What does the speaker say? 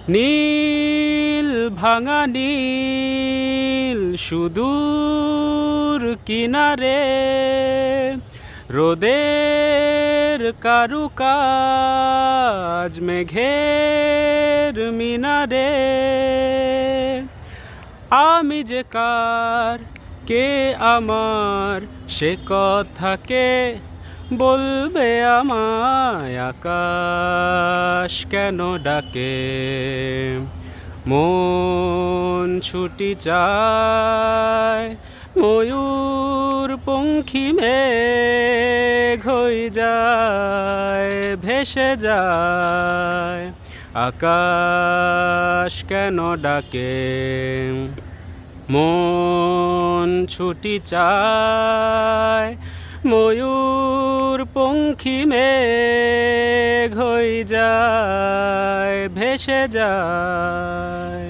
নীল ভাঙা নীল সুদূর কিনারে রোদের কারুকাজ মেঘের মিনারে আমি যে কার কে আমার সে কথাকে বলবে আমায় আকাশ কেন ডাকে মন ছুটি চায় ময়ূর পঙ্খী মেঘ হয়ে যায় ভেসে যায় আকাশ কেন ডাকে মন ছুটি চায় ময়ূর পঙ্খী মেঘ হয়ে যায় ভেসে যায়।